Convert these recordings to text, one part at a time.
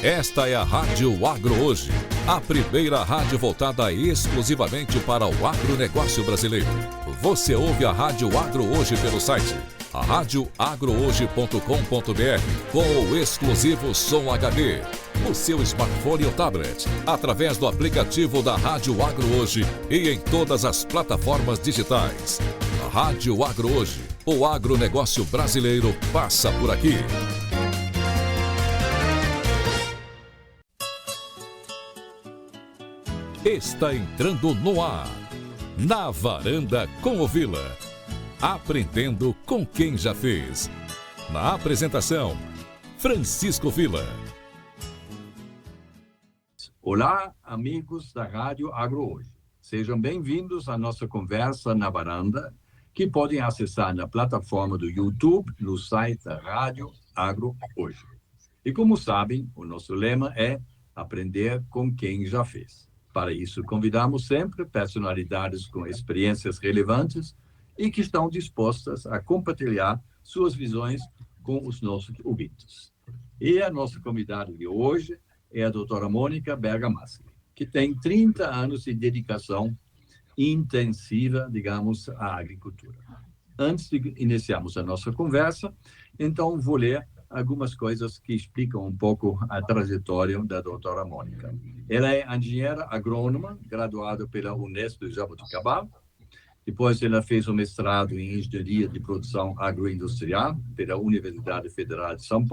Esta é a Rádio Agro Hoje, a primeira rádio voltada exclusivamente para o agronegócio brasileiro. Você ouve a Rádio Agro Hoje pelo site radioagrohoje.com.br com o exclusivo Som HD, no seu smartphone ou tablet, através do aplicativo da Rádio Agro Hoje e em todas as plataformas digitais. A Rádio Agro Hoje, o agronegócio brasileiro passa por aqui. Está entrando no ar, na Varanda com o Vila. Aprendendo com quem já fez. Na apresentação, Francisco Vila. Olá, amigos da Rádio Agro Hoje. Sejam bem-vindos à nossa conversa na Varanda, que podem acessar na plataforma do YouTube, no site da Rádio Agro Hoje. E como sabem, o nosso lema é aprender com quem já fez. Para isso, convidamos sempre personalidades com experiências relevantes e que estão dispostas a compartilhar suas visões com os nossos ouvintes. E a nossa convidada de hoje é a doutora Mônica Bergamaschi, que tem 30 anos de dedicação intensiva, digamos, à agricultura. Antes de iniciarmos a nossa conversa, então vou ler algumas coisas que explicam um pouco a trajetória da doutora Mônica. Ela é engenheira agrônoma, graduada pela Unesp de Jaboticabal. Depois ela fez o mestrado em Engenharia de Produção Agroindustrial pela Universidade Federal de São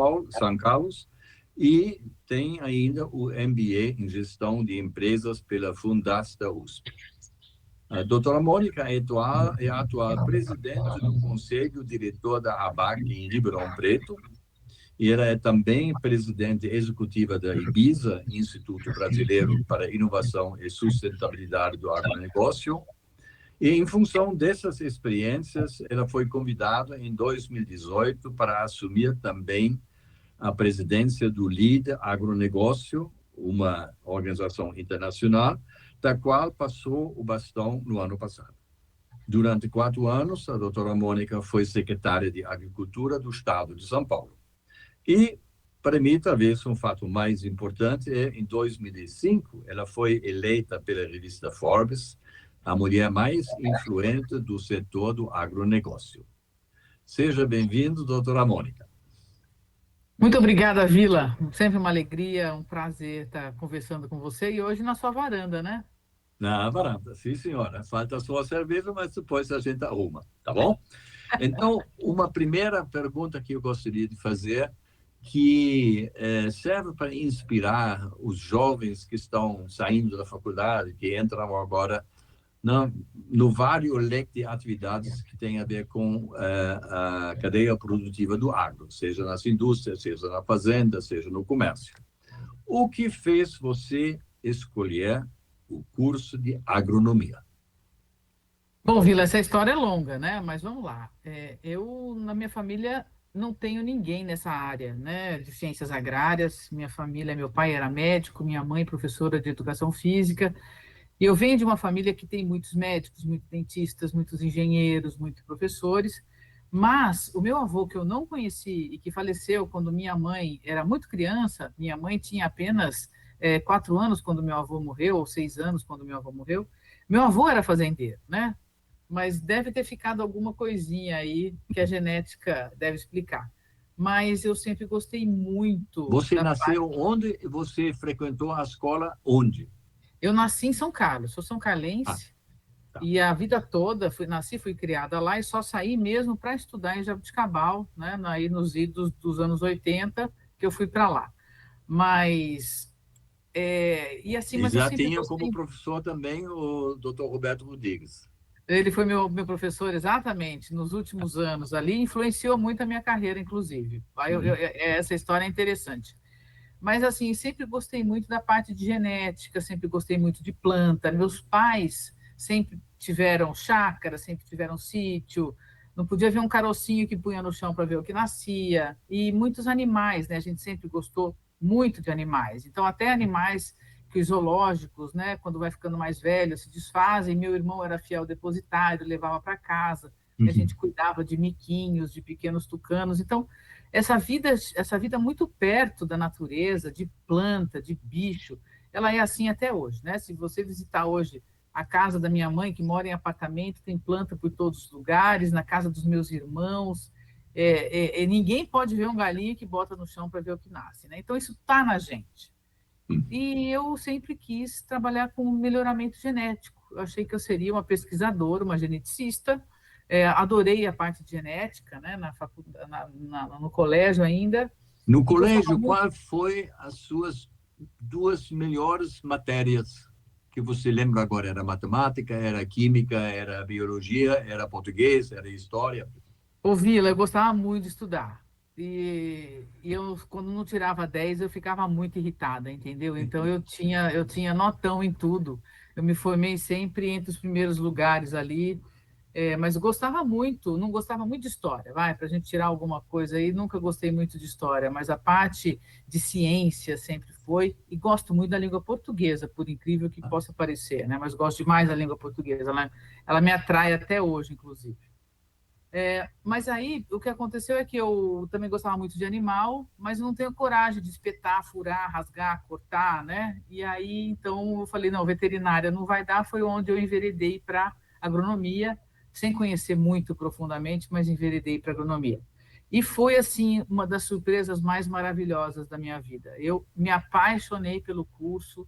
Carlos e tem ainda o MBA em Gestão de Empresas pela Fundas da USP. A doutora Mônica é atual presidente do Conselho Diretor da ABAC em Ribeirão Preto, e ela é também presidente executiva da IBISA, Instituto Brasileiro para Inovação e Sustentabilidade do Agronegócio. E, em função dessas experiências, ela foi convidada em 2018 para assumir também a presidência do LEAD Agronegócio, uma organização internacional, da qual passou o bastão no ano passado. Durante 4 anos, a doutora Mônica foi secretária de Agricultura do Estado de São Paulo. E, para mim, talvez um fato mais importante é, em 2005, ela foi eleita pela revista Forbes a mulher mais influente do setor do agronegócio. Seja bem-vindo, doutora Mônica. Muito obrigada, Vila. Sempre uma alegria, um prazer estar conversando com você e hoje na sua varanda, né? Na varanda, sim, senhora. Falta só a cerveja, mas depois a gente arruma, tá bom? Então, uma primeira pergunta que eu gostaria de fazer, que serve para inspirar os jovens que estão saindo da faculdade, que entram agora no vário leque de atividades que tem a ver com a cadeia produtiva do agro, seja nas indústrias, seja na fazenda, seja no comércio. O que fez você escolher o curso de agronomia? Bom, Vila, essa história é longa, né? Mas vamos lá. Eu, na minha família, não tenho ninguém nessa área, né, de ciências agrárias. Minha família, meu pai era médico, minha mãe professora de educação física. E eu venho de uma família que tem muitos médicos, muitos dentistas, muitos engenheiros, muitos professores. Mas o meu avô, que eu não conheci e que faleceu quando minha mãe era muito criança, minha mãe tinha apenas 4 anos quando meu avô morreu, ou 6 anos quando meu avô morreu. Meu avô era fazendeiro, né? Mas deve ter ficado alguma coisinha aí que a genética deve explicar. Mas eu sempre gostei muito... Você nasceu onde? Você frequentou a escola onde? Eu nasci em São Carlos, sou são carlense, tá. E a vida toda fui criada lá e só saí mesmo para estudar em Jaboticabal, né, aí nos idos dos anos 80, que eu fui para lá. Mas... mas já tinha como professor também o Dr. Roberto Rodrigues. Ele foi meu professor, exatamente, nos últimos anos ali, influenciou muito a minha carreira, inclusive. Essa história é interessante. Mas, assim, sempre gostei muito da parte de genética, sempre gostei muito de planta. Meus pais sempre tiveram chácara, sempre tiveram sítio, não podia ver um carocinho que punha no chão para ver o que nascia. E muitos animais, né? A gente sempre gostou muito de animais. Então, até animais que os zoológicos, né, quando vai ficando mais velho, se desfazem. Meu irmão era fiel depositário, levava para casa, a gente cuidava de miquinhos, de pequenos tucanos. Então, essa vida muito perto da natureza, de planta, de bicho, ela é assim até hoje, né? Se você visitar hoje a casa da minha mãe, que mora em apartamento, tem planta por todos os lugares, na casa dos meus irmãos, ninguém pode ver um galinho que bota no chão para ver o que nasce, né? Então, isso está na gente. E eu sempre quis trabalhar com melhoramento genético. Eu achei que eu seria uma pesquisadora, uma geneticista. Adorei a parte de genética, né, no colégio ainda. No colégio, qual foi as suas 2 melhores matérias que você lembra agora? Era matemática, era química, era biologia, era português, era história? Ô, Vila, eu gostava muito de estudar. E eu, quando não tirava 10, eu ficava muito irritada, entendeu? Então, eu tinha notão em tudo. Eu me formei sempre entre os primeiros lugares ali. Mas eu gostava muito, não gostava muito de história, para a gente tirar alguma coisa aí, nunca gostei muito de história, mas a parte de ciência sempre foi, e gosto muito da língua portuguesa, por incrível que possa parecer, né? Mas gosto demais da língua portuguesa, ela me atrai até hoje, inclusive. Mas aí, o que aconteceu é que eu também gostava muito de animal, mas não tenho coragem de espetar, furar, rasgar, cortar, né? E aí, então, eu falei, não, veterinária não vai dar, foi onde eu enveredei para agronomia, sem conhecer muito profundamente, mas enveredei para agronomia. E foi, assim, uma das surpresas mais maravilhosas da minha vida. Eu me apaixonei pelo curso,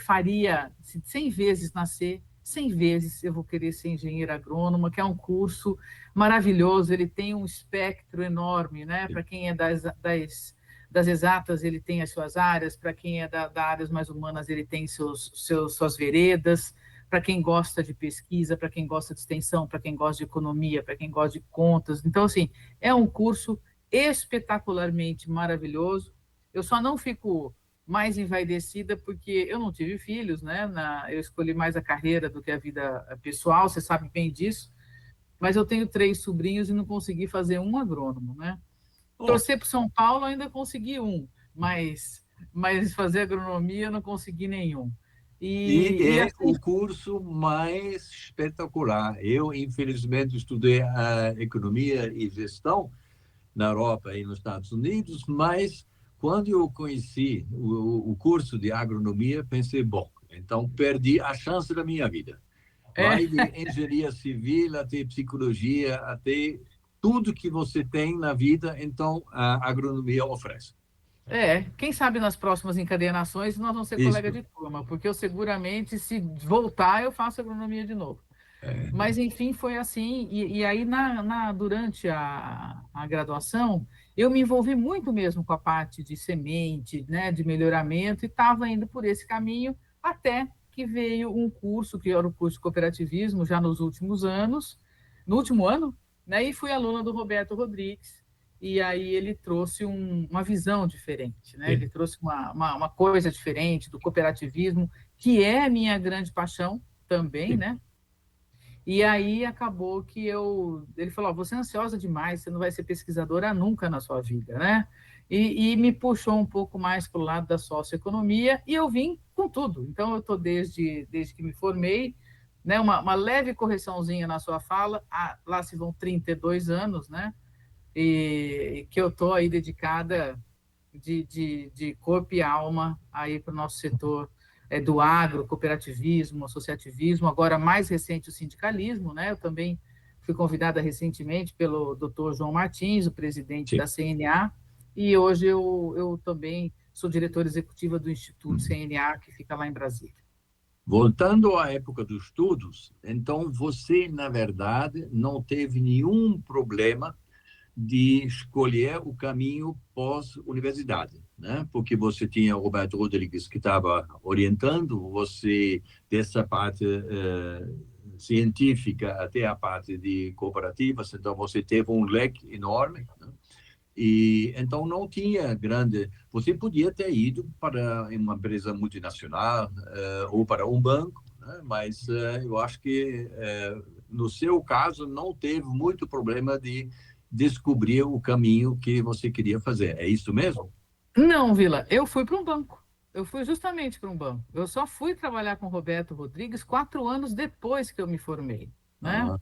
faria 100 vezes nascer, 100 vezes eu vou querer ser engenheira agrônoma, que é um curso maravilhoso, ele tem um espectro enorme, né? Para quem é das exatas, ele tem as suas áreas, para quem é das áreas mais humanas, ele tem suas veredas, para quem gosta de pesquisa, para quem gosta de extensão, para quem gosta de economia, para quem gosta de contas. Então, assim, é um curso espetacularmente maravilhoso. Eu só não fico mais envaidecida porque eu não tive filhos, né? Eu escolhi mais a carreira do que a vida pessoal, você sabe bem disso, mas eu tenho 3 sobrinhos e não consegui fazer um agrônomo, né? Torcer para São Paulo ainda consegui um, mas fazer agronomia eu não consegui nenhum. E é assim, o curso mais espetacular. Eu, infelizmente, estudei economia e gestão na Europa e nos Estados Unidos, mas quando eu conheci o curso de agronomia, pensei, bom, então perdi a chance da minha vida. Vai de engenharia civil até psicologia, até tudo que você tem na vida, então a agronomia oferece. Quem sabe nas próximas encadernações nós vamos ser Isso. colega de turma, porque eu seguramente, se voltar, eu faço agronomia de novo. Mas, enfim, foi assim. E aí, durante a graduação, eu me envolvi muito mesmo com a parte de semente, né, de melhoramento, e estava indo por esse caminho, até que veio um curso, que era o curso de cooperativismo, já nos últimos anos, no último ano, né, e fui aluna do Roberto Rodrigues, e aí ele trouxe uma visão diferente, né? Ele trouxe uma coisa diferente do cooperativismo, que é a minha grande paixão também, né? E aí acabou que ele falou, você é ansiosa demais, você não vai ser pesquisadora nunca na sua vida, né? E me puxou um pouco mais para o lado da socioeconomia, e eu vim com tudo. Então, eu estou desde que me formei, né? Uma leve correçãozinha na sua fala, lá se vão 32 anos, né? E que eu estou aí dedicada de corpo e alma aí para o nosso setor do agro, cooperativismo, associativismo, agora mais recente o sindicalismo, né? Eu também fui convidada recentemente pelo Dr. João Martins, o presidente da CNA, e hoje eu também sou diretora executiva do Instituto CNA, que fica lá em Brasília. Voltando à época dos estudos, então você, na verdade, não teve nenhum problema de escolher o caminho pós-universidade, né? Porque você tinha o Roberto Rodrigues que estava orientando você dessa parte científica até a parte de cooperativas, então você teve um leque enorme, né? E então não tinha grande. Você podia ter ido para uma empresa multinacional ou para um banco, né? Mas eu acho que no seu caso não teve muito problema de descobrir o caminho que você queria fazer. É isso mesmo? Não, Vila, eu fui para um banco. Eu fui justamente para um banco. Eu só fui trabalhar com o Roberto Rodrigues 4 anos depois que eu me formei, né?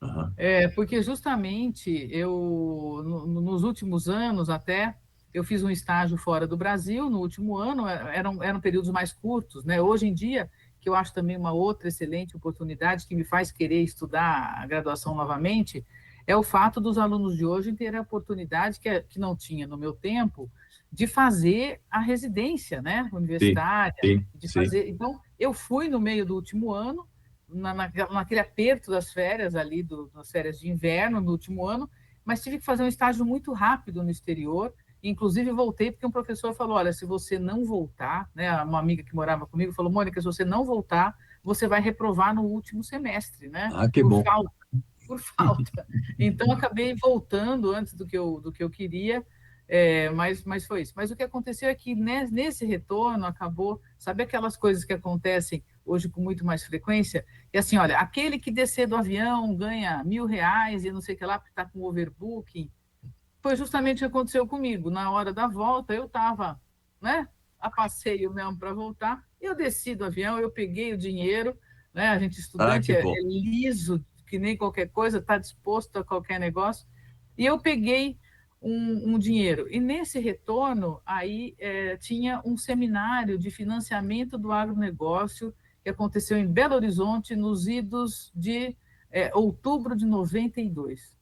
Aham. Porque justamente nos últimos anos até, eu fiz um estágio fora do Brasil, no último ano, eram períodos mais curtos, né? Hoje em dia, que eu acho também uma outra excelente oportunidade que me faz querer estudar a graduação novamente, é o fato dos alunos de hoje terem a oportunidade, que não tinha no meu tempo, de fazer a residência, né, Sim, universitária, sim, de sim. fazer. Então, eu fui no meio do último ano, naquele aperto das férias ali, das férias de inverno, no último ano, mas tive que fazer um estágio muito rápido no exterior. Inclusive, voltei porque um professor falou: olha, se você não voltar, né, uma amiga que morava comigo falou: Mônica, se você não voltar, você vai reprovar no último semestre, né, Ah, que bom. por falta. Então, acabei voltando antes do que eu queria, mas foi isso. Mas o que aconteceu é que nesse retorno acabou, sabe aquelas coisas que acontecem hoje com muito mais frequência? E assim, olha, aquele que descer do avião ganha R$ 1.000 e não sei o que lá, porque está com overbooking. Foi justamente o que aconteceu comigo. Na hora da volta, eu estava, né, a passeio mesmo para voltar, eu desci do avião, eu peguei o dinheiro, né, a gente Ah, estudante que é bom. liso, que nem qualquer coisa, está disposto a qualquer negócio, e eu peguei um dinheiro. E nesse retorno, aí tinha um seminário de financiamento do agronegócio que aconteceu em Belo Horizonte nos idos de outubro de 92.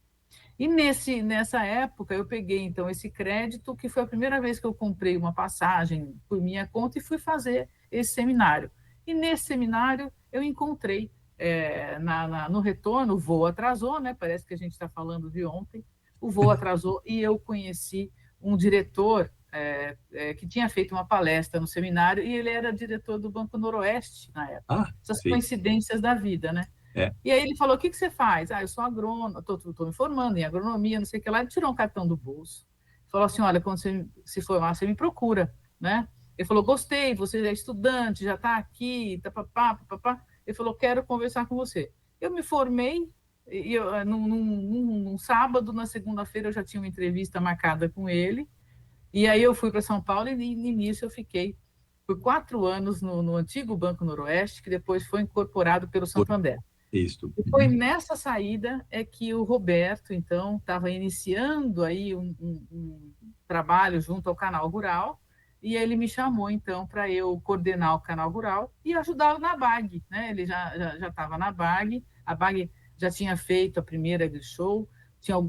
E nessa época, eu peguei, então, esse crédito, que foi a primeira vez que eu comprei uma passagem por minha conta e fui fazer esse seminário. E nesse seminário, eu encontrei, no retorno, o voo atrasou, né? Parece que a gente está falando de ontem. O voo atrasou e eu conheci um diretor que tinha feito uma palestra no seminário e ele era diretor do Banco Noroeste na época. Ah, Essas sim. coincidências da vida, né? É. E aí ele falou: o que você faz? Ah, eu sou agrônomo, estou me formando em agronomia, não sei o que lá. Ele tirou um cartão do bolso. Falou assim: olha, quando você se formar, você me procura, né? Ele falou: gostei, você é estudante, já está aqui, tá, papá, papá. Ele falou: quero conversar com você. Eu me formei, e num sábado, na segunda-feira, eu já tinha uma entrevista marcada com ele. E aí eu fui para São Paulo e nisso eu fiquei por 4 anos no antigo Banco Noroeste, que depois foi incorporado pelo Por Santander. isso. E foi nessa saída que o Roberto, então, estava iniciando aí um trabalho junto ao Canal Rural, e ele me chamou, então, para eu coordenar o Canal Rural e ajudá-lo na BAG, né? Ele já estava na BAG, a BAG já tinha feito a primeira show,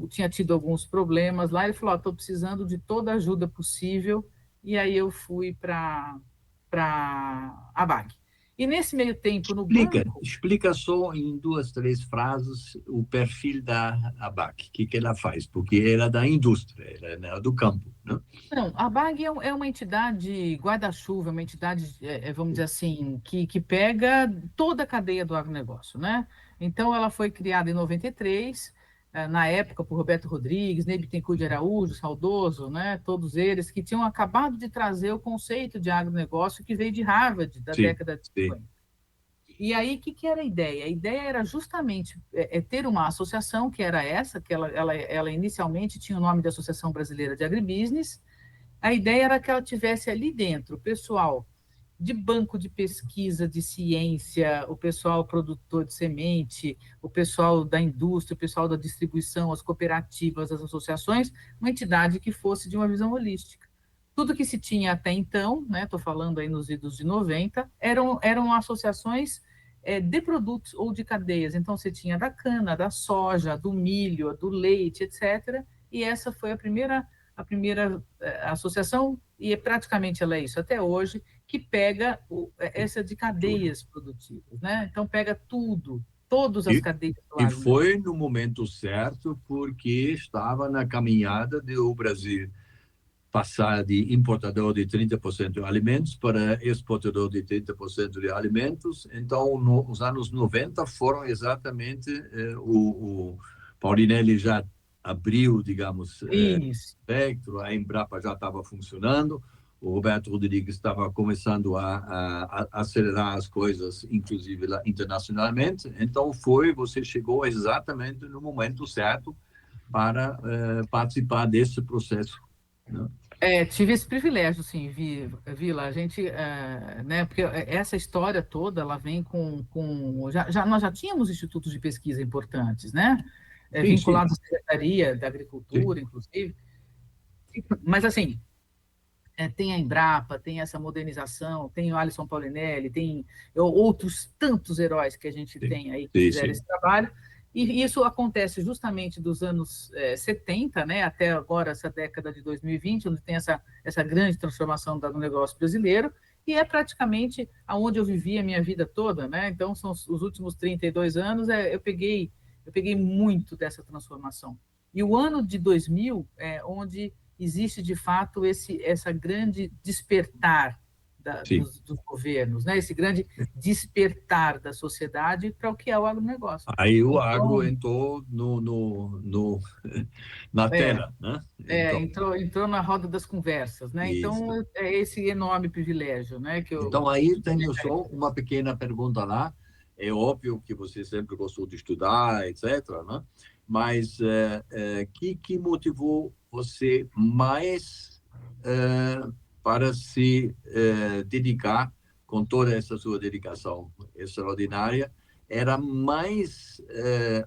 tinha tido alguns problemas lá, ele falou: estou precisando de toda a ajuda possível, e aí eu fui para a BAG. E nesse meio tempo, no banco, Explica só em 2, 3 frases o perfil da ABAC, o que ela faz, porque ela é da indústria, ela é do campo, né? não, a BAG é uma entidade guarda-chuva, uma entidade, vamos dizer assim, que pega toda a cadeia do agronegócio, né? Então, ela foi criada em 93, na época, por Roberto Rodrigues, Ney Bittencourt de Araújo, saudoso, né? Todos eles que tinham acabado de trazer o conceito de agronegócio que veio de Harvard, da Sim, década de sim. 50. E aí, o que era a ideia? A ideia era justamente ter uma associação, que era essa, que ela inicialmente tinha o nome de Associação Brasileira de Agribusiness. A ideia era que ela tivesse ali dentro o pessoal de banco de pesquisa de ciência, o pessoal produtor de semente, o pessoal da indústria, o pessoal da distribuição, as cooperativas, as associações, uma entidade que fosse de uma visão holística. Tudo que se tinha até então, né, estou falando aí nos idos de 90, eram associações de produtos ou de cadeias. Então, você tinha da cana, da soja, do milho, do leite, etc. E essa foi a primeira associação, e praticamente ela é isso até hoje, que pega essa de Tudo. cadeias produtivas, né? Então, pega tudo, todas as E, cadeias do e agronegócio. foi no momento certo, porque estava na caminhada do Brasil passar de importador de 30% de alimentos para exportador de 30% de alimentos. Então, nos anos 90 foram exatamente o Paulinelli já abriu, digamos, Isso. espectro, a Embrapa já estava funcionando, o Roberto Rodrigues estava começando a acelerar as coisas, inclusive lá, internacionalmente. Então, você chegou exatamente no momento certo para participar desse processo, né? Tive esse privilégio, sim, Vila. A gente, né, porque essa história toda, ela vem nós já tínhamos institutos de pesquisa importantes, né, Sim, sim, vinculados à Secretaria da sim. Agricultura, inclusive, mas assim, tem a Embrapa, tem essa modernização, tem o Alisson Paulinelli, tem outros tantos heróis que a gente Sim, tem aí que sim, fizeram sim. esse trabalho, e isso acontece justamente dos anos 70, né, até agora, essa década de 2020, onde tem essa grande transformação do negócio brasileiro, e é praticamente aonde eu vivi a minha vida toda, né? Então, são os últimos 32 anos, eu peguei muito dessa transformação. E o ano de 2000 é onde existe de fato essa grande despertar Sim. dos governos, né? Esse grande despertar da sociedade para o que é o agronegócio. Aí o agro Então, entrou na é, tela, né? Então, entrou na roda das conversas, né? isso. Então, é esse enorme privilégio, né? Então, aí tenho só uma pequena pergunta lá. É óbvio que você sempre gostou de estudar, etc., né? Mas que motivou você mais para se dedicar com toda essa sua dedicação extraordinária? Era mais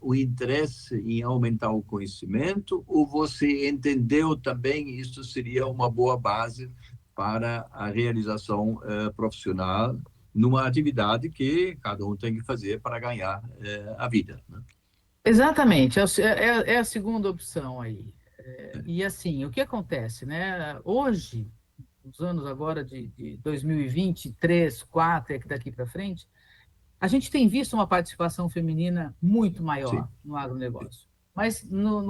o interesse em aumentar o conhecimento ou você entendeu também que isso seria uma boa base para a realização profissional numa atividade que cada um tem que fazer para ganhar a vida, né? Exatamente, é a segunda opção aí. E assim, o que acontece, né? Hoje, os anos agora de 2023, 2024, é que daqui para frente, a gente tem visto uma participação feminina muito Sim. maior no agronegócio. Mas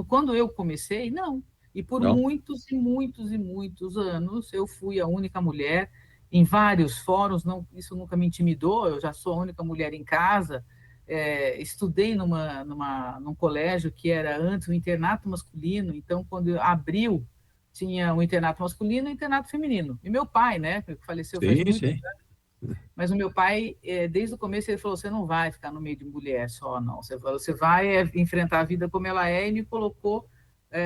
quando eu comecei, não. E por Não? muitos e muitos e muitos anos eu fui a única mulher em vários fóruns, não, isso nunca me intimidou, eu já sou a única mulher em casa. Estudei num colégio que era antes o internato masculino, então quando abriu, tinha o internato masculino e o internato feminino. E meu pai, né, que faleceu faz Sim, muito, sim. mas o meu pai, desde o começo, ele falou: você não vai ficar no meio de mulher só, não. Você vai enfrentar a vida como ela é, e me colocou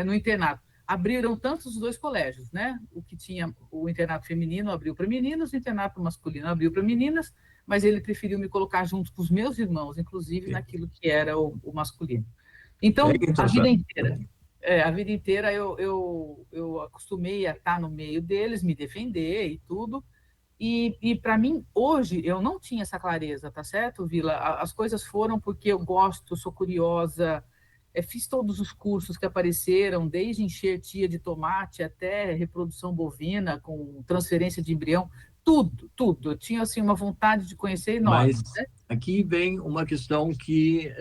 no internato. Abriram tanto os dois colégios, né? O que tinha o internato feminino abriu para meninos, o internato masculino abriu para meninas, mas ele preferiu me colocar junto com os meus irmãos, inclusive Sim. naquilo que era o masculino. É Então, interessante. a vida inteira eu acostumei a estar no meio deles, me defender e tudo. E para mim, hoje, eu não tinha essa clareza, tá certo, Vila? As coisas foram porque eu gosto, sou curiosa, fiz todos os cursos que apareceram, desde enxertia de tomate até reprodução bovina, com transferência de embrião, tudo, tudo. Eu tinha, assim, uma vontade de conhecer enorme, Mas né? aqui vem uma questão que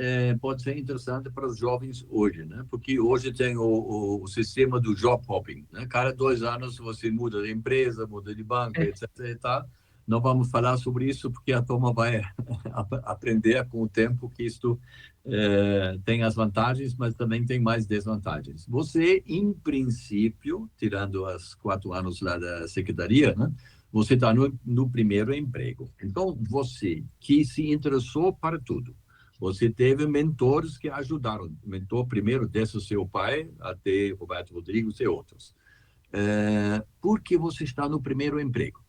pode ser interessante para os jovens hoje, né? Porque hoje tem o sistema do job hopping, né? Cada 2 anos você muda de empresa, muda de banco, É, etc. E tal. Não vamos falar sobre isso porque a turma vai aprender com o tempo que isto tem as vantagens, mas também tem mais desvantagens. Você, em princípio, tirando os 4 anos lá da secretaria, né? Você está no primeiro emprego. Então, você que se interessou para tudo, você teve mentores que ajudaram. Mentor primeiro, desde o seu pai até Roberto Rodrigues e outros. Por que você está no primeiro emprego?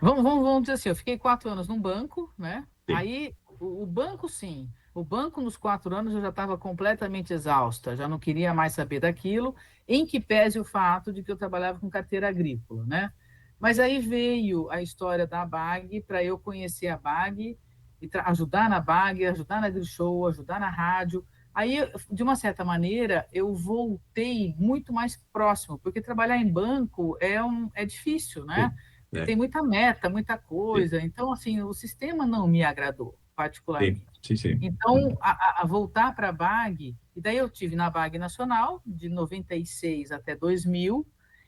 vamos dizer assim, eu fiquei 4 anos num banco, né? Sim, Aí, o banco, sim. O banco, nos 4 anos, eu já estava completamente exausta, já não queria mais saber daquilo, em que pese o fato de que eu trabalhava com carteira agrícola, né? Mas aí veio a história da BAG, para eu conhecer a BAG, e ajudar na BAG, ajudar na AgriShow, ajudar na rádio. Aí, de uma certa maneira, eu voltei muito mais próximo, porque trabalhar em banco é difícil, né? sim, é, Tem muita meta, muita sim, coisa. Então, assim, o sistema não me agradou sim, particularmente. sim, sim. Então, a voltar para a BAG, e daí eu tive na BAG Nacional, de 96 até 2000,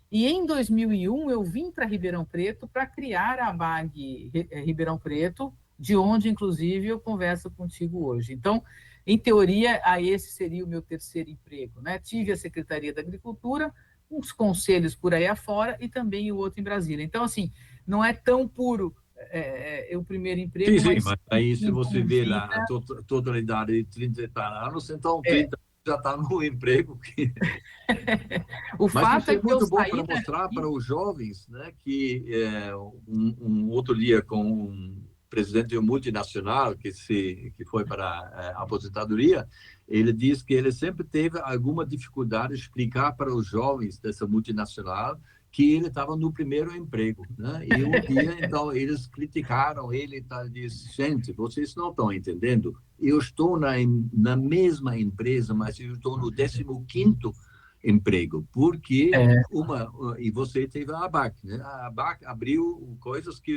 e em 2001 eu vim para Ribeirão Preto para criar a BAG Ribeirão Preto, de onde, inclusive, eu converso contigo hoje. Então, em teoria, esse seria o meu terceiro emprego, né? Tive a Secretaria da Agricultura, uns conselhos por aí afora e também o outro em Brasília. Então, assim, não é tão puro o primeiro Sim, emprego, sim, mas mas aí se em você vê conjunto, lá a totalidade de 30 anos, então é, 30 já está no emprego. O Mas fato isso é é que eu muito bom para saí mostrar daqui. para os jovens, né, que um outro dia com um presidente de uma multinacional que foi para a aposentadoria, ele disse que ele sempre teve alguma dificuldade de explicar para os jovens dessa multinacional que ele estava no primeiro emprego, né? E um dia, então, eles criticaram ele e tal, disse, gente, vocês não estão entendendo, eu estou na mesma empresa, mas eu estou no 15º emprego, porque É, e você teve a ABAC, né? A ABAC abriu coisas que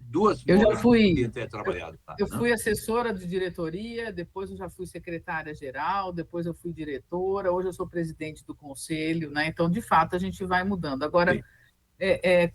duas eu já modas que fui, podia ter trabalhado lá, eu né? fui assessora de diretoria, depois eu já fui secretária-geral, depois eu fui diretora, hoje eu sou presidente do conselho, né? Então, de fato, a gente vai mudando. Agora, Sim,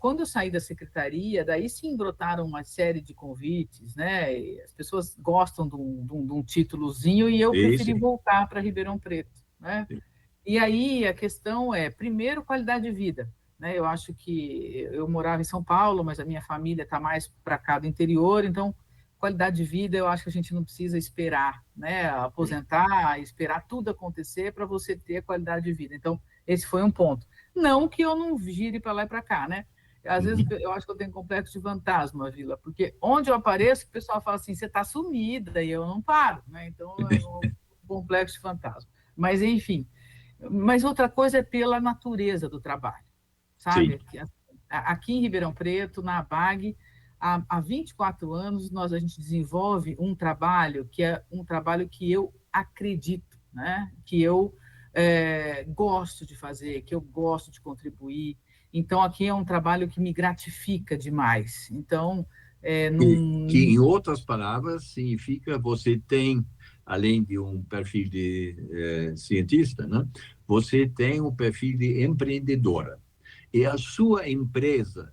quando eu saí da secretaria, daí sim brotaram uma série de convites, né? E as pessoas gostam de um títulozinho e eu sim, preferi sim, voltar para Ribeirão Preto, né? sim. E aí a questão é, primeiro, qualidade de vida, né? Eu acho que eu morava em São Paulo, mas a minha família está mais para cá do interior, então qualidade de vida, eu acho que a gente não precisa esperar, né? Aposentar, esperar tudo acontecer para você ter qualidade de vida. Então, esse foi um ponto. Não que eu não gire para lá e para cá, né? Às vezes Uhum. eu acho que eu tenho complexo de fantasma, Vila, porque onde eu apareço, o pessoal fala assim: você está sumida, e eu não paro, né? Então, é um complexo de fantasma. Mas, enfim. Mas outra coisa é pela natureza do trabalho, Sim, sabe? Aqui em Ribeirão Preto, na ABAG, há 24 anos, a gente desenvolve um trabalho que é um trabalho que eu acredito, né? Que eu gosto de fazer, que eu gosto de contribuir. Então, aqui é um trabalho que me gratifica demais. Então, que em outras palavras significa você tem, além de um perfil de cientista, né? Você tem um perfil de empreendedora. E a sua empresa,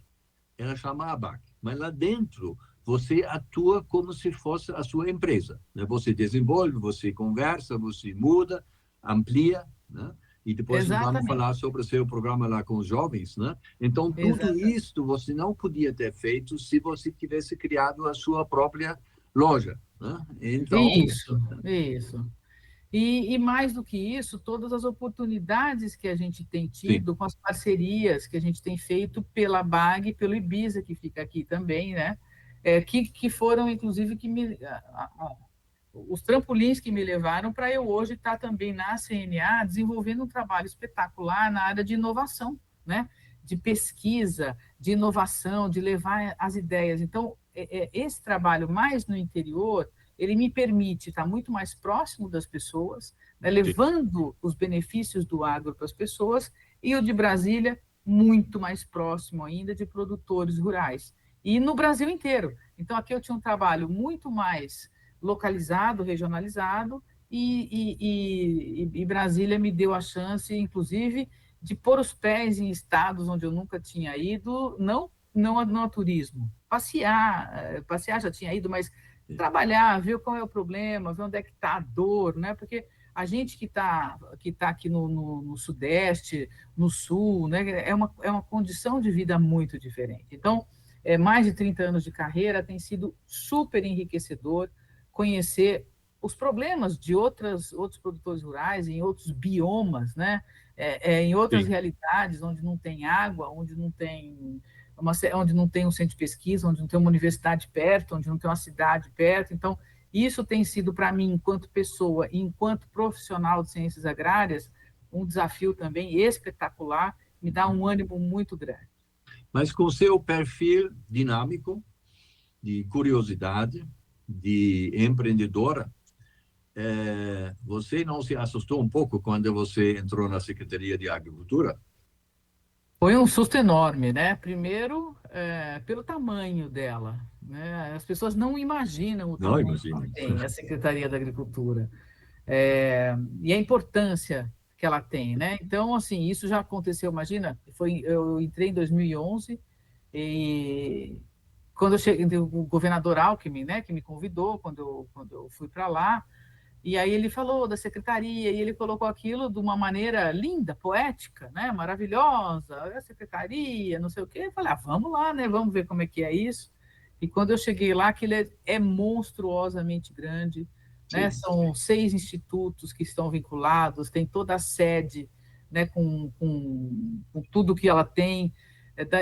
ela chama ABAC, mas lá dentro você atua como se fosse a sua empresa, né? Você desenvolve, você conversa, você muda, amplia, né? E depois nós vamos exatamente, falar sobre o seu programa lá com os jovens, né? Então, tudo exatamente. isso você não podia ter feito se você tivesse criado a sua própria loja, né? Então, Isso, isso. E mais do que isso, todas as oportunidades que a gente tem sim, tido com as parcerias que a gente tem feito pela BAG e pelo Ibiza, que fica aqui também, né? Que foram, inclusive, os trampolins que me levaram para eu hoje estar também na CNA desenvolvendo um trabalho espetacular na área de inovação, né? De pesquisa, de inovação, de levar as ideias. Então, esse trabalho mais no interior ele me permite estar muito mais próximo das pessoas, né, sim, levando os benefícios do agro para as pessoas, e o de Brasília muito mais próximo ainda de produtores rurais. E no Brasil inteiro. Então, aqui eu tinha um trabalho muito mais localizado, regionalizado, e Brasília me deu a chance, inclusive, de pôr os pés em estados onde eu nunca tinha ido, não a turismo. Passear já tinha ido, mas sim. trabalhar, ver qual é o problema, ver onde é que está a dor, né? Porque a gente que tá aqui no Sudeste, no Sul, né? É uma condição de vida muito diferente. Então, mais de 30 anos de carreira tem sido super enriquecedor conhecer os problemas de outros produtores rurais, em outros biomas, né? Em outras Sim. realidades, onde não tem água, onde não tem um centro de pesquisa, onde não tem uma universidade perto, onde não tem uma cidade perto. Então, isso tem sido para mim, enquanto pessoa e enquanto profissional de ciências agrárias, um desafio também espetacular, me dá um ânimo muito grande. Mas com seu perfil dinâmico, de curiosidade, de empreendedora, você não se assustou um pouco quando você entrou na Secretaria de Agricultura? Foi um susto enorme, né? Primeiro, pelo tamanho dela, né? As pessoas não imaginam o Não, tamanho que imagino. tem a Secretaria da Agricultura. E a importância que ela tem, né? Então, assim, isso já aconteceu, imagina, eu entrei em 2011 e quando eu cheguei, o governador Alckmin, né, que me convidou quando eu fui para lá, e aí ele falou da secretaria, e ele colocou aquilo de uma maneira linda, poética, né, maravilhosa, a secretaria, não sei o quê. Eu falei, vamos lá, né, vamos ver como é que é isso. E quando eu cheguei lá, aquilo é monstruosamente grande, né? São 6 institutos que estão vinculados, tem toda a sede, né, com tudo que ela tem.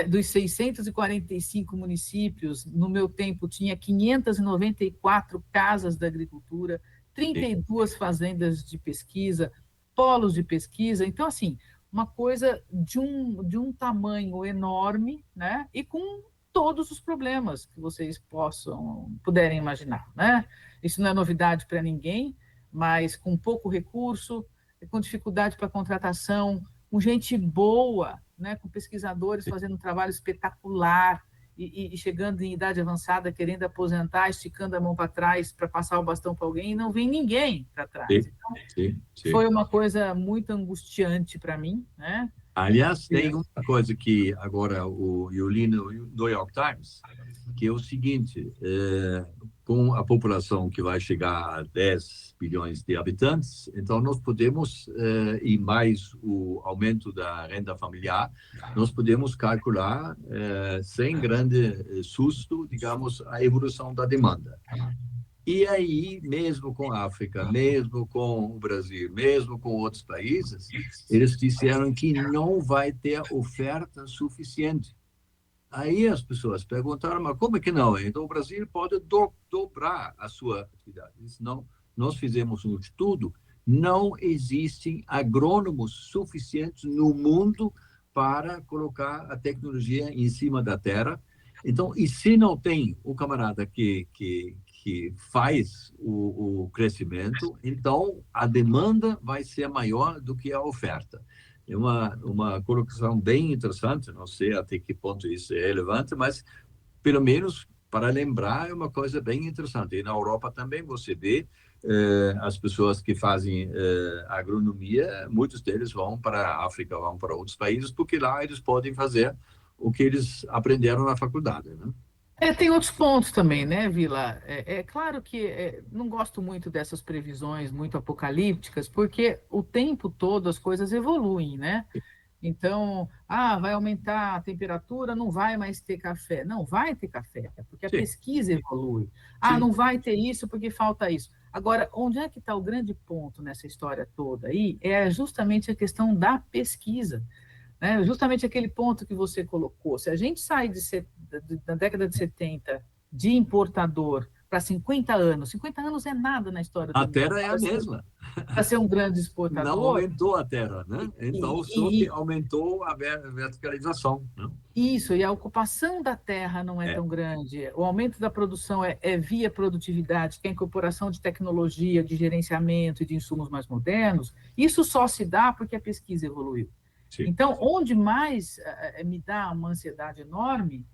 Dos 645 municípios, no meu tempo, tinha 594 casas da agricultura, 32 fazendas de pesquisa, polos de pesquisa. Então, assim, uma coisa de um tamanho enorme, né? E com todos os problemas que vocês puderem imaginar, né? Isso não é novidade para ninguém, mas com pouco recurso, com dificuldade para contratação, com gente boa, né, com pesquisadores fazendo um trabalho espetacular e chegando em idade avançada, querendo aposentar, esticando a mão para trás para passar o bastão para alguém, e não vem ninguém para trás. Então, foi uma coisa muito angustiante para mim, né? Aliás, tem uma coisa que agora eu li no New York Times, que é o seguinte, com a população que vai chegar a 10 bilhões de habitantes, então nós podemos, e mais o aumento da renda familiar, nós podemos calcular, sem grande susto, digamos, a evolução da demanda. E aí, mesmo com a África, mesmo com o Brasil, mesmo com outros países, eles disseram que não vai ter oferta suficiente. Aí as pessoas perguntaram, mas como é que não? Então o Brasil pode dobrar a sua atividade. Não, nós fizemos um estudo, não existem agrônomos suficientes no mundo para colocar a tecnologia em cima da terra. Então, e se não tem o camarada que faz o crescimento, então a demanda vai ser maior do que a oferta. É uma colocação bem interessante, não sei até que ponto isso é relevante, mas pelo menos para lembrar é uma coisa bem interessante. E na Europa também você vê as pessoas que fazem agronomia, muitos deles vão para a África, vão para outros países, porque lá eles podem fazer o que eles aprenderam na faculdade, né? Tem outros pontos também, né, Vila? É claro que não gosto muito dessas previsões muito apocalípticas, porque o tempo todo as coisas evoluem, né? Então, vai aumentar a temperatura, não vai mais ter café. Não vai ter café, porque a pesquisa evolui. Não vai ter isso porque falta isso. Agora, onde é que está o grande ponto nessa história toda aí? É justamente a questão da pesquisa. Né? Justamente aquele ponto que você colocou. Se a gente sai da década de 70 de importador para 50 anos é nada na história do mundo. A terra é a mesma. Para ser um grande exportador. Não aumentou a terra, né? Então, só que aumentou a verticalização. Né? Isso, e a ocupação da terra não é tão grande. O aumento da produção é via produtividade, que é a incorporação de tecnologia, de gerenciamento e de insumos mais modernos. Isso só se dá porque a pesquisa evoluiu. Sim. Então, onde mais me dá uma ansiedade enorme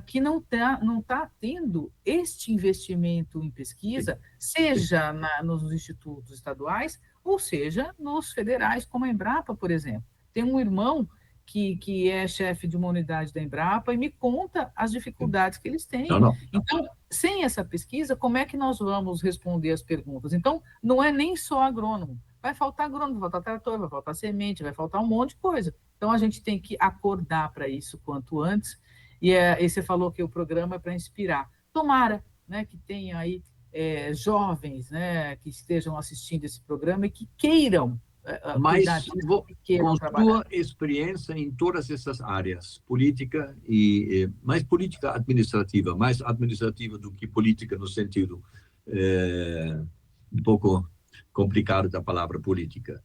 que não tá tendo este investimento em pesquisa, seja nos institutos estaduais, ou seja, nos federais, como a Embrapa, por exemplo. Tem um irmão que é chefe de uma unidade da Embrapa e me conta as dificuldades que eles têm. Não. Então, sem essa pesquisa, como é que nós vamos responder as perguntas? Então, não é nem só agrônomo. Vai faltar agrônomo, vai faltar trator, vai faltar semente, vai faltar um monte de coisa. Então, a gente tem que acordar para isso quanto antes. E você falou que o programa é para inspirar. Tomara, né, que tenha aí jovens, né, que estejam assistindo esse programa e que queiram mas com sua experiência em todas essas áreas, política e mais política administrativa, mais administrativa do que política no sentido um pouco complicado da palavra política.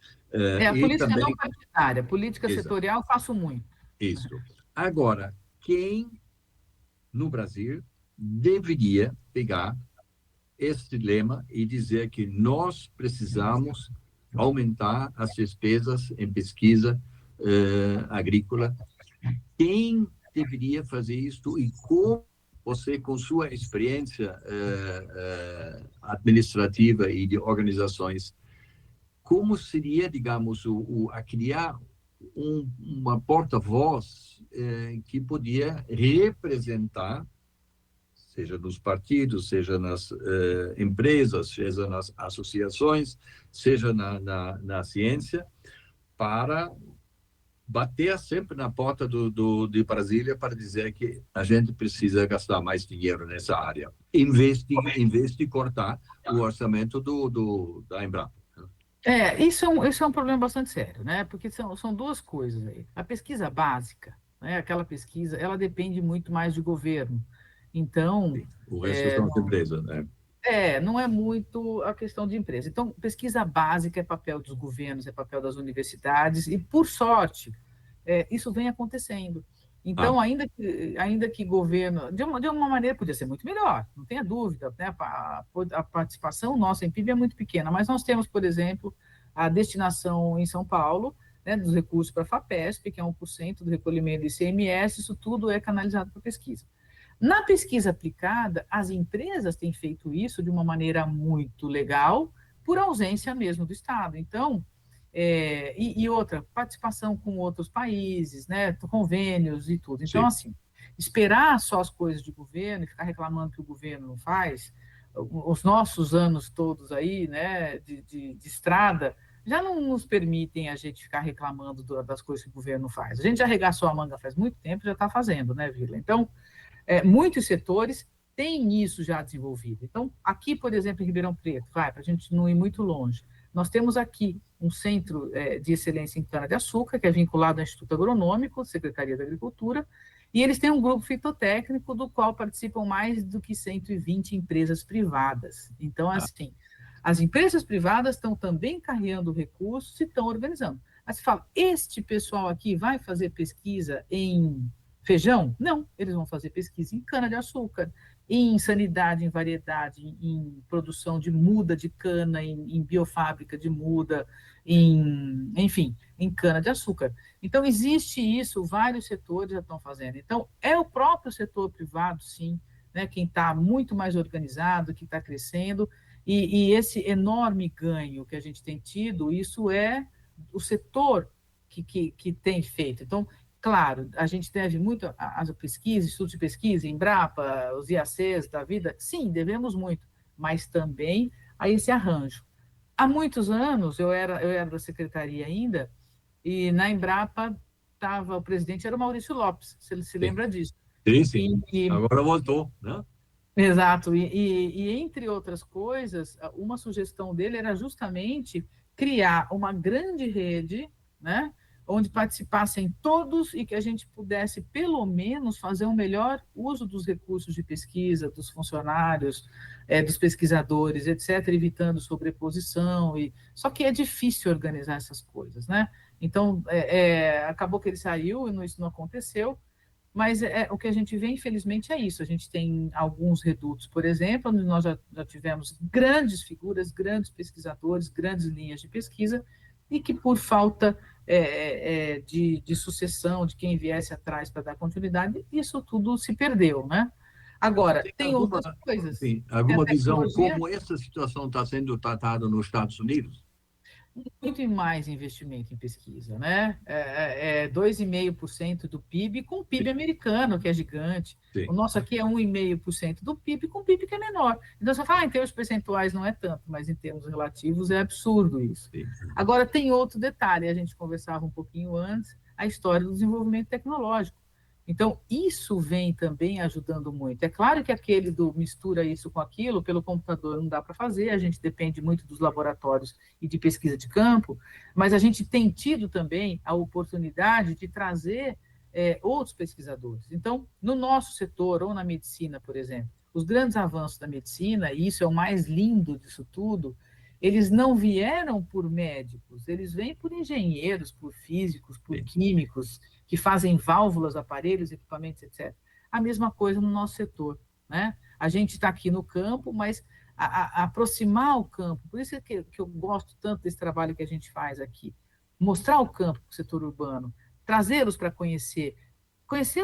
A política também, não partidária, política setorial faço muito. Isso. Agora, quem no Brasil deveria pegar esse lema e dizer que nós precisamos aumentar as despesas em pesquisa agrícola? Quem deveria fazer isso e como você, com sua experiência administrativa e de organizações, como seria, digamos, a criar uma porta-voz que podia representar, seja nos partidos, seja nas empresas, seja nas associações, seja na ciência, para bater sempre na porta de Brasília para dizer que a gente precisa gastar mais dinheiro nessa área. Em vez de cortar o orçamento da Embrapa. Isso é um problema bastante sério, né? Porque são duas coisas aí. A pesquisa básica, né? Aquela pesquisa, ela depende muito mais de governo. Então, o resto são as empresas, né? Não é muito a questão de empresa. Então, pesquisa básica é papel dos governos, é papel das universidades, e, por sorte, isso vem acontecendo. Então, ainda que governo, de uma maneira, podia ser muito melhor, não tenha dúvida, né? A participação nossa em PIB é muito pequena, mas nós temos, por exemplo, a destinação em São Paulo, né, dos recursos para a FAPESP, que é 1% do recolhimento do ICMS, isso tudo é canalizado para pesquisa. Na pesquisa aplicada, as empresas têm feito isso de uma maneira muito legal, por ausência mesmo do Estado. Então, outra, participação com outros países, né, convênios e tudo. Então, assim, esperar só as coisas de governo e ficar reclamando que o governo não faz, os nossos anos todos aí, né, de estrada, já não nos permitem a gente ficar reclamando das coisas que o governo faz. A gente já arregaçou a manga faz muito tempo, já está fazendo, né, Vila? Então, muitos setores têm isso já desenvolvido. Então, aqui, por exemplo, em Ribeirão Preto, para a gente não ir muito longe, nós temos aqui um centro de excelência em cana-de-açúcar, que é vinculado ao Instituto Agronômico, Secretaria da Agricultura, e eles têm um grupo fitotécnico do qual participam mais do que 120 empresas privadas. Então, assim, as empresas privadas estão também carregando recursos e estão organizando. Aí você fala, este pessoal aqui vai fazer pesquisa em feijão? Não, eles vão fazer pesquisa em cana-de-açúcar, em sanidade, em variedade, em produção de muda de cana, em biofábrica de muda, enfim, em cana-de-açúcar. Então, existe isso, vários setores já estão fazendo. Então, é o próprio setor privado, sim, né, quem está muito mais organizado, que está crescendo, e esse enorme ganho que a gente tem tido, isso é o setor que tem feito. Então, claro, a gente deve muito às pesquisas, institutos de pesquisa, Embrapa, os IACs da vida, sim, devemos muito, mas também a esse arranjo. Há muitos anos, eu era da secretaria ainda, e na Embrapa o presidente era o Maurício Lopes, se ele se lembra disso. Sim. Agora voltou, né? Exato, e entre outras coisas, uma sugestão dele era justamente criar uma grande rede, né, onde participassem todos e que a gente pudesse, pelo menos, fazer um melhor uso dos recursos de pesquisa, dos funcionários, dos pesquisadores, etc., evitando sobreposição. Só que é difícil organizar essas coisas, né? Então, acabou que ele saiu e isso não aconteceu, mas o que a gente vê, infelizmente, é isso. A gente tem alguns redutos, por exemplo, onde nós já tivemos grandes figuras, grandes pesquisadores, grandes linhas de pesquisa, e que por falta de sucessão, de quem viesse atrás para dar continuidade, isso tudo se perdeu, né? Agora, tem outras coisas. Sim, alguma visão como essa situação está sendo tratada nos Estados Unidos? Muito mais investimento em pesquisa, né? 2,5% do PIB com o PIB americano, que é gigante. Sim. O nosso aqui é 1,5% do PIB com o PIB que é menor. Então, você fala, em termos percentuais não é tanto, mas em termos relativos é absurdo isso. Sim. Agora, tem outro detalhe, a gente conversava um pouquinho antes, a história do desenvolvimento tecnológico. Então, isso vem também ajudando muito. É claro que aquele do mistura isso com aquilo, pelo computador não dá para fazer, a gente depende muito dos laboratórios e de pesquisa de campo, mas a gente tem tido também a oportunidade de trazer outros pesquisadores. Então, no nosso setor, ou na medicina, por exemplo, os grandes avanços da medicina, e isso é o mais lindo disso tudo, eles não vieram por médicos, eles vêm por engenheiros, por físicos, por químicos, que fazem válvulas, aparelhos, equipamentos, etc. A mesma coisa no nosso setor, né? A gente está aqui no campo, mas aproximar o campo, por isso que eu gosto tanto desse trabalho que a gente faz aqui, mostrar o campo para o setor urbano, trazê-los para conhecer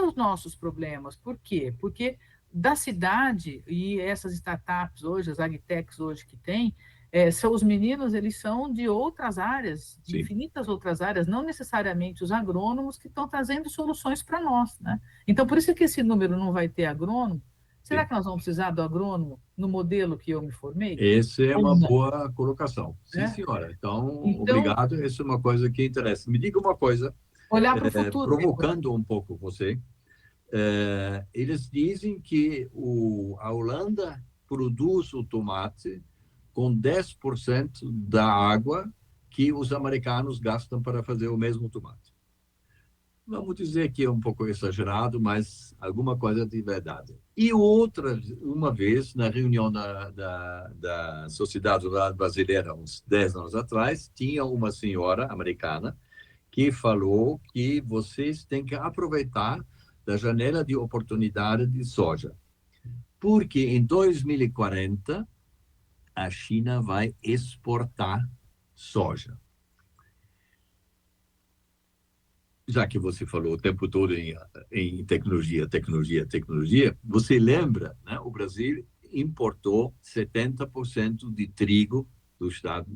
os nossos problemas. Por quê? Porque da cidade, e essas startups hoje, as agtechs hoje que tem, são os meninos, eles são de outras áreas, de infinitas outras áreas, não necessariamente os agrônomos que estão trazendo soluções para nós, né? Então, por isso que esse número não vai ter agrônomo. Será que nós vamos precisar do agrônomo no modelo que eu me formei? Essa é uma boa colocação. Sim, senhora. Então, obrigado. Essa é uma coisa que interessa. Me diga uma coisa. Olhar para o futuro. provocando um pouco você. Eles dizem que a Holanda produz o tomate com 10% da água que os americanos gastam para fazer o mesmo tomate. Vamos dizer que é um pouco exagerado, mas alguma coisa de verdade. E uma vez, na reunião da Sociedade Rural Brasileira, uns 10 anos atrás, tinha uma senhora americana que falou que vocês têm que aproveitar da janela de oportunidade de soja, porque em 2040 a China vai exportar soja. Já que você falou o tempo todo em tecnologia, você lembra, né? O Brasil importou 70% de trigo do estado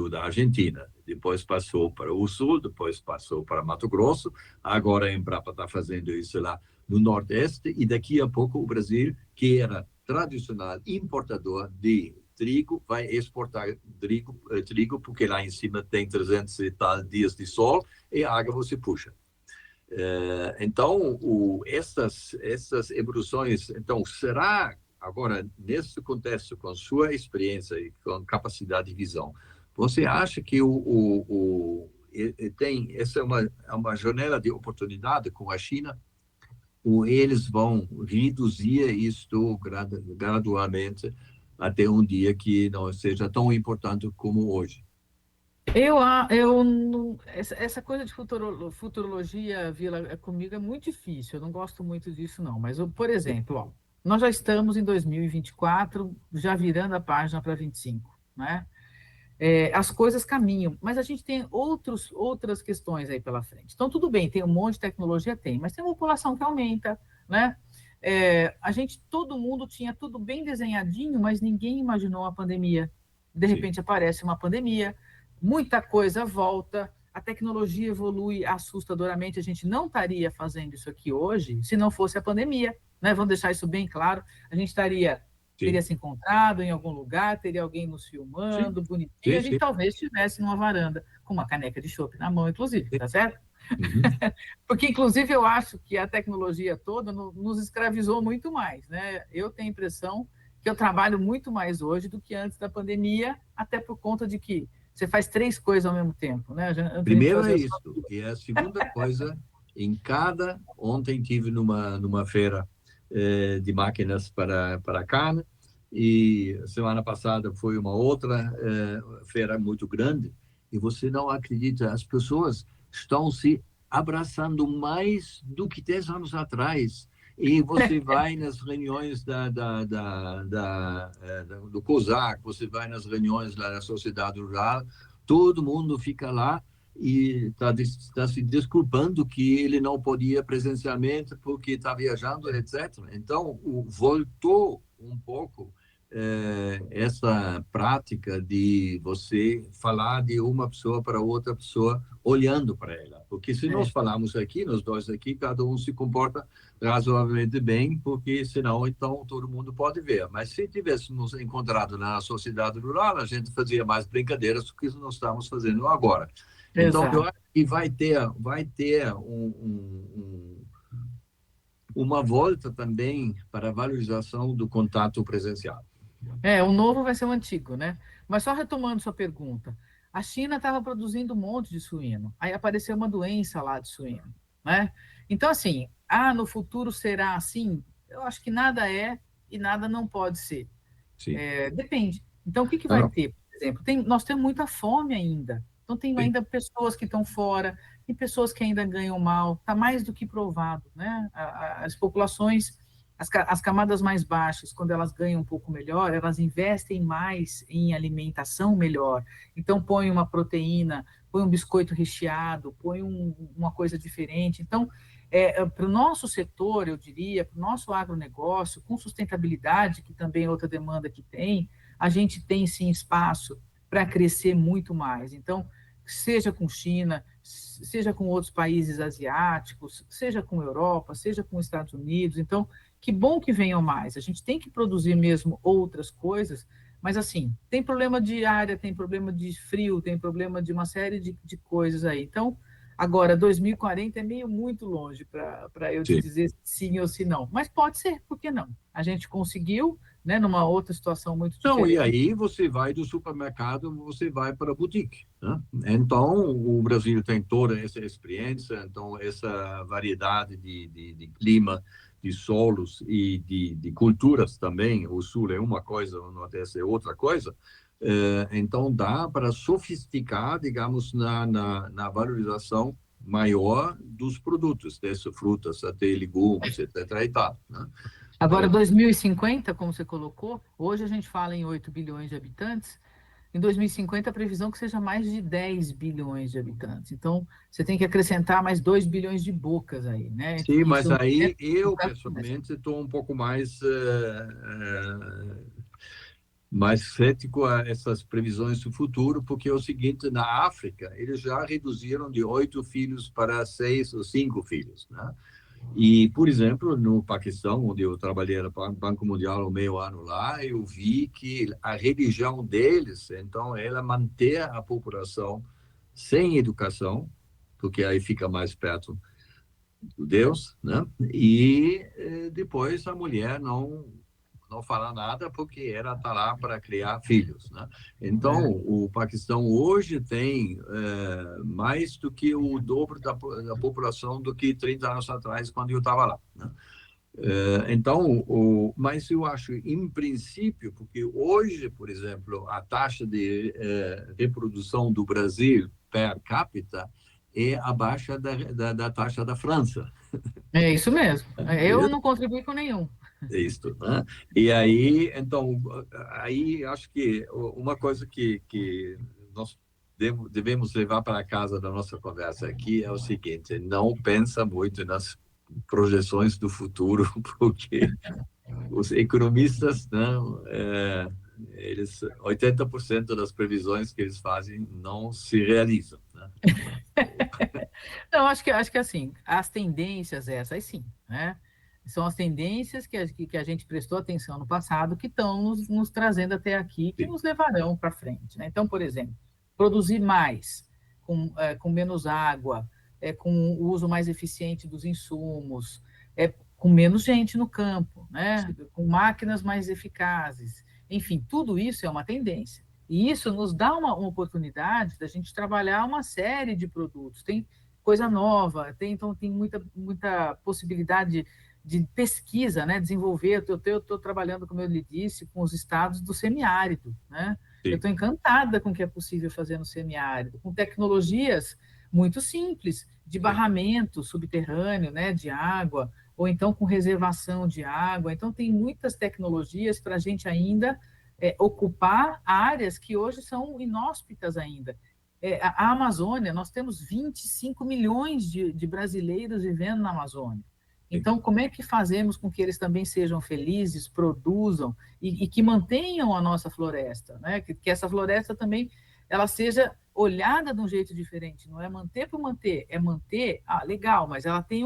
da Argentina. Depois passou para o sul, depois passou para Mato Grosso. Agora a Embrapa está fazendo isso lá no Nordeste. E daqui a pouco o Brasil, que era tradicional importador de trigo, vai exportar trigo porque lá em cima tem 300 e tal dias de sol e a água você puxa. Então, essas evoluções... Então, será, agora, nesse contexto, com sua experiência e com capacidade de visão, você acha que essa é uma janela de oportunidade com a China? Ou eles vão reduzir isto gradualmente até um dia que não seja tão importante como hoje? Essa coisa de futurologia, Vila, comigo é muito difícil, eu não gosto muito disso, não. Mas, por exemplo, ó, nós já estamos em 2024, já virando a página para 25, né? As coisas caminham, mas a gente tem outras questões aí pela frente. Então, tudo bem, tem um monte de tecnologia, mas tem uma população que aumenta, né? Todo mundo tinha tudo bem desenhadinho, mas ninguém imaginou a pandemia. De repente aparece uma pandemia, muita coisa volta, a tecnologia evolui assustadoramente, a gente não estaria fazendo isso aqui hoje se não fosse a pandemia, né? Vamos deixar isso bem claro, a gente teria se encontrado em algum lugar, teria alguém nos filmando, bonitinho, a gente talvez estivesse numa varanda, com uma caneca de chopp na mão, inclusive, tá certo? Uhum. Porque, inclusive, eu acho que a tecnologia toda nos escravizou muito mais, né? Eu tenho a impressão que eu trabalho muito mais hoje do que antes da pandemia, até por conta de que você faz 3 coisas ao mesmo tempo, né? Primeiro é isso. E a segunda coisa, ontem tive numa feira de máquinas para carne, e semana passada foi uma outra feira muito grande, e você não acredita, as pessoas estão se abraçando mais do que 10 anos atrás. E você vai nas reuniões do COSAC, você vai nas reuniões lá da Sociedade Rural, todo mundo fica lá e está se desculpando que ele não podia presencialmente porque está viajando, etc. Então, voltou um pouco essa prática de você falar de uma pessoa para outra pessoa olhando para ela. Porque se nós falarmos aqui, nós dois aqui, cada um se comporta razoavelmente bem, porque senão, então, todo mundo pode ver. Mas se tivéssemos encontrado na sociedade rural, a gente fazia mais brincadeiras do que nós estamos fazendo agora. Então, eu acho que vai ter uma volta também para a valorização do contato presencial. O novo vai ser o antigo, né? Mas só retomando sua pergunta, a China estava produzindo um monte de suíno, aí apareceu uma doença lá de suíno, né? Então, assim, no futuro será assim? Eu acho que nada é e nada não pode ser. Depende. Então, o que vai ter? Por exemplo, nós temos muita fome ainda. Então, tem ainda pessoas que estão fora, tem pessoas que ainda ganham mal, está mais do que provado, né? As populações, as camadas mais baixas, quando elas ganham um pouco melhor, elas investem mais em alimentação melhor. Então, põe uma proteína, põe um biscoito recheado, põe uma coisa diferente. Então, para o nosso setor, eu diria, para o nosso agronegócio, com sustentabilidade, que também é outra demanda que tem, a gente tem, sim, espaço para crescer muito mais. Então, seja com China, seja com outros países asiáticos, seja com Europa, seja com Estados Unidos. Então, que bom que venham mais. A gente tem que produzir mesmo outras coisas, mas, assim, tem problema de área, tem problema de frio, tem problema de uma série de coisas aí. Então, Agora, 2040 é meio muito longe para eu te Sim. dizer sim ou se não. Mas pode ser, por que não? A gente conseguiu, né, numa outra situação muito Não, e diferente. aí você vai do supermercado, você vai para a boutique, né? Então, o Brasil tem toda essa experiência, então, essa variedade de clima, de solos e de culturas também. O Sul é uma coisa, o Nordeste é outra coisa. Então, dá para sofisticar, digamos, na valorização maior dos produtos, desde frutas até legumes, etc. e tal, né? Agora, 2050, como você colocou, hoje a gente fala em 8 bilhões de habitantes, em 2050 a previsão é que seja mais de 10 bilhões de habitantes. Então, você tem que acrescentar mais 2 bilhões de bocas aí, né? Sim, mas Isso aí não eu, tá. pessoalmente, estou um pouco mais cético a essas previsões do futuro, porque é o seguinte, na África, eles já reduziram de 8 filhos para 6 ou 5 filhos, né? E, por exemplo, no Paquistão, onde eu trabalhei no Banco Mundial um meio ano lá, eu vi que a religião deles, então, ela manter a população sem educação, porque aí fica mais perto Deus, né? E depois a mulher não fala nada porque ela está lá para criar filhos, né? Então, É. o Paquistão hoje tem mais do que o dobro da população do que 30 anos atrás, quando eu estava lá, né? Então, mas eu acho, em princípio, porque hoje, por exemplo, a taxa de reprodução do Brasil per capita é abaixo da taxa da França. É isso mesmo. Eu não contribuí com nenhum. É isso, né? E aí, então, aí acho que uma coisa que nós devemos levar para casa da nossa conversa aqui é o seguinte: não pensa muito nas projeções do futuro, porque os economistas, não, eles 80% das previsões que eles fazem não se realizam, né? Não, acho que assim, as tendências essas sim, né? São as tendências que a gente prestou atenção no passado que estão nos trazendo até aqui, que Sim, nos levarão para frente, né? Então, por exemplo, produzir mais, com menos água, com o uso mais eficiente dos insumos, com menos gente no campo, né? sim, Com máquinas mais eficazes. Enfim, tudo isso é uma tendência. E isso nos dá uma oportunidade da gente trabalhar uma série de produtos. Tem coisa nova, então tem muita possibilidade de pesquisa, né? Desenvolver. Eu estou trabalhando, como eu lhe disse, com os estados do semiárido, né? Eu sim. estou encantada com o que é possível fazer no semiárido, com tecnologias muito simples, de Sim. barramento subterrâneo, né? De água, ou então com reservação de água. Então, tem muitas tecnologias para a gente ainda ocupar áreas que hoje são inóspitas ainda. A Amazônia, nós temos 25 milhões de brasileiros vivendo na Amazônia. Sim. Então, como é que fazemos com que eles também sejam felizes, produzam e que mantenham a nossa floresta, né? Que essa floresta também ela seja olhada de um jeito diferente, não é manter por manter, é manter, legal, mas ela tem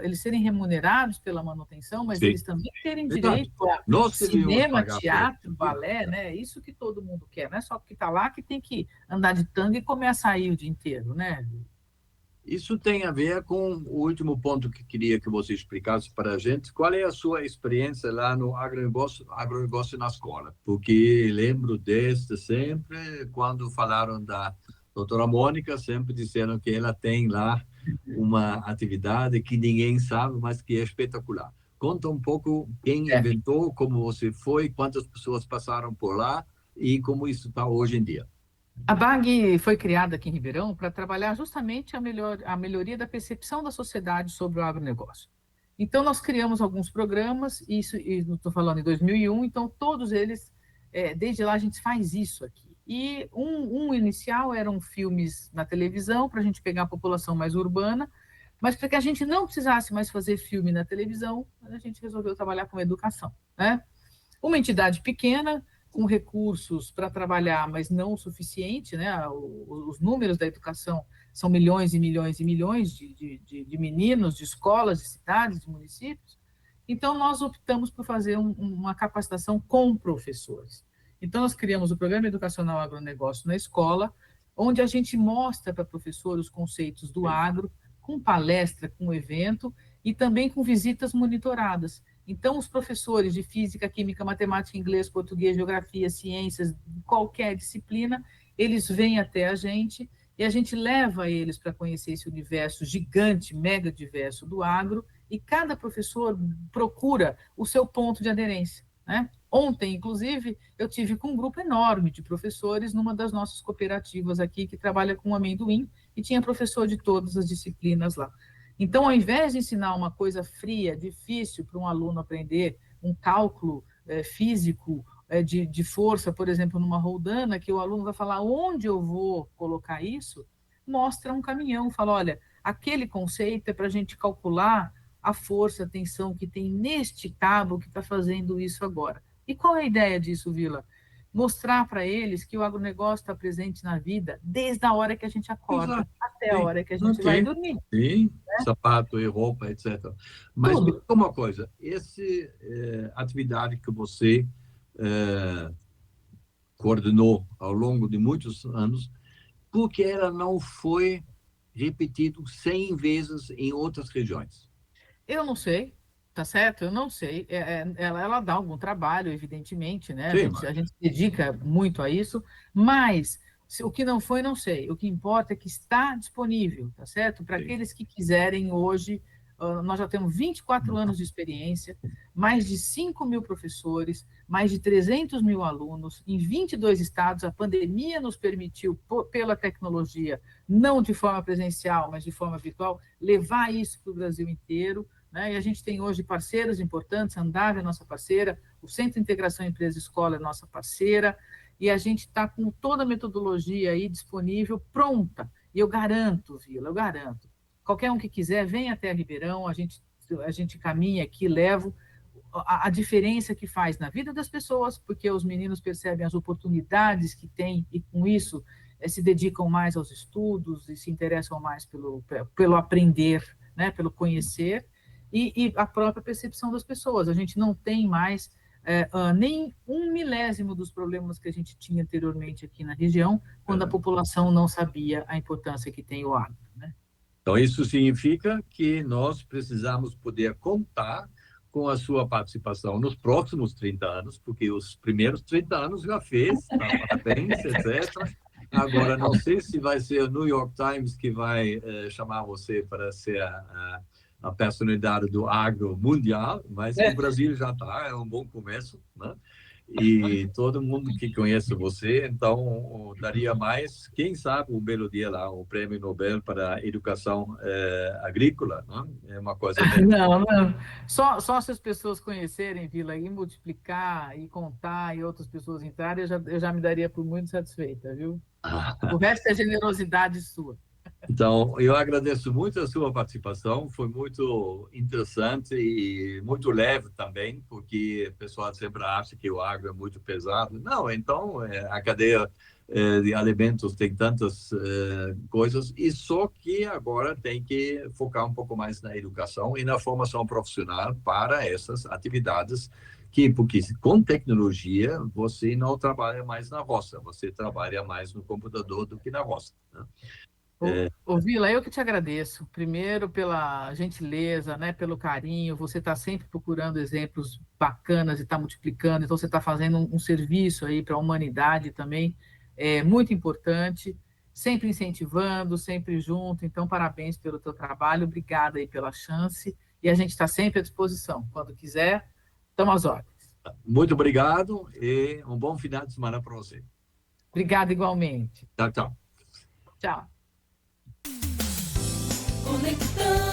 eles serem remunerados pela manutenção, mas Sim. eles também terem Verdade. direito a Nós devíamos cinema, pagar por teatro, aquilo. balé, né? É isso que todo mundo quer, não é só porque está lá que tem que andar de tanga e comer açaí o dia inteiro, né? Isso tem a ver com o último ponto que queria que você explicasse para a gente. Qual é a sua experiência lá no agronegócio na escola? Porque lembro desde sempre, quando falaram da doutora Mônica, sempre disseram que ela tem lá uma atividade que ninguém sabe, mas que é espetacular. Conta um pouco quem É. inventou, como você foi, quantas pessoas passaram por lá e como isso está hoje em dia. A BAG foi criada aqui em Ribeirão para trabalhar justamente a melhoria da percepção da sociedade sobre o agronegócio. Então, nós criamos alguns programas, isso, estou falando em 2001, então todos eles, desde lá a gente faz isso aqui. E um inicial eram filmes na televisão, para a gente pegar a população mais urbana, mas para que a gente não precisasse mais fazer filme na televisão, a gente resolveu trabalhar com educação, né? Uma entidade pequena, com recursos para trabalhar, mas não o suficiente, né? Os números da educação são milhões e milhões e milhões de meninos, de escolas, de cidades, de municípios. Então, nós optamos por fazer uma capacitação com professores. Então, nós criamos o Programa Educacional Agronegócio na escola, onde a gente mostra para professor os conceitos do agro, com palestra, com evento e também com visitas monitoradas. Então, os professores de física, química, matemática, inglês, português, geografia, ciências, qualquer disciplina, eles vêm até a gente e a gente leva eles para conhecer esse universo gigante, mega diverso do agro, e cada professor procura o seu ponto de aderência, né? Ontem, inclusive, eu tive com um grupo enorme de professores numa das nossas cooperativas aqui, que trabalha com amendoim, e tinha professor de todas as disciplinas lá. Então, ao invés de ensinar uma coisa fria, difícil para um aluno aprender, um cálculo físico de força, por exemplo, numa roldana, que o aluno vai falar onde eu vou colocar isso, mostra um caminhão, fala, olha, aquele conceito é para a gente calcular a força, a tensão que tem neste cabo que está fazendo isso agora. E qual é a ideia disso, Vila? Mostrar para eles que o agronegócio está presente na vida desde a hora que a gente acorda. Exato. Até a hora que a gente vai dormir. Sim, né? Sapato e roupa, etc. Mas me diga uma coisa, essa atividade que você coordenou ao longo de muitos anos, por que ela não foi repetida 100 vezes em outras regiões? Eu não sei, tá certo? Eu não sei. Ela dá algum trabalho, evidentemente, né? Sim, a gente se dedica muito a isso, mas o que não foi, não sei. O que importa é que está disponível, tá certo? Para aqueles que quiserem hoje, nós já temos 24 anos de experiência, mais de 5 mil professores, mais de 300 mil alunos, em 22 estados. A pandemia nos permitiu, pela tecnologia, não de forma presencial, mas de forma virtual, levar isso para o Brasil inteiro, né? E a gente tem hoje parceiros importantes, a Andave é nossa parceira, o Centro de Integração Empresa-Escola é nossa parceira, e a gente está com toda a metodologia aí disponível, pronta. E eu garanto, Vila, eu garanto, qualquer um que quiser, vem até Ribeirão, a gente caminha aqui, levo a diferença que faz na vida das pessoas, porque os meninos percebem as oportunidades que têm e, com isso, se dedicam mais aos estudos e se interessam mais pelo aprender, né, pelo conhecer, e a própria percepção das pessoas. A gente não tem mais nem 1/1000 dos problemas que a gente tinha anteriormente aqui na região, quando a população não sabia a importância que tem o agro, né? Então, isso significa que nós precisamos poder contar com a sua participação nos próximos 30 anos, porque os primeiros 30 anos já fez, tá? Parabéns, etc. Agora, não sei se vai ser o New York Times que vai chamar você para ser a personalidade do agro mundial, mas o Brasil já está, é um bom começo, né? E todo mundo que conhece você, então daria mais, quem sabe um belo dia lá, o Prêmio Nobel para a Educação Agrícola, né? É uma coisa... Não. Só se as pessoas conhecerem, Vila, e multiplicar, e contar, e outras pessoas entrarem, eu já me daria por muito satisfeita, viu? O resto é generosidade sua. Então, eu agradeço muito a sua participação, foi muito interessante e muito leve também, porque o pessoal sempre acha que o agro é muito pesado. Não, então, a cadeia de alimentos tem tantas coisas, e só que agora tem que focar um pouco mais na educação e na formação profissional para essas atividades, porque com tecnologia você não trabalha mais na roça, você trabalha mais no computador do que na roça, né? Ô, Vila, eu que te agradeço, primeiro pela gentileza, né, pelo carinho, você está sempre procurando exemplos bacanas e está multiplicando, então você está fazendo um serviço aí para a humanidade também, muito importante, sempre incentivando, sempre junto, então parabéns pelo teu trabalho, obrigada aí pela chance, e a gente está sempre à disposição, quando quiser, estamos às ordens. Muito obrigado e um bom final de semana para você. Obrigada igualmente. Tchau, tchau. Tchau. Conectando.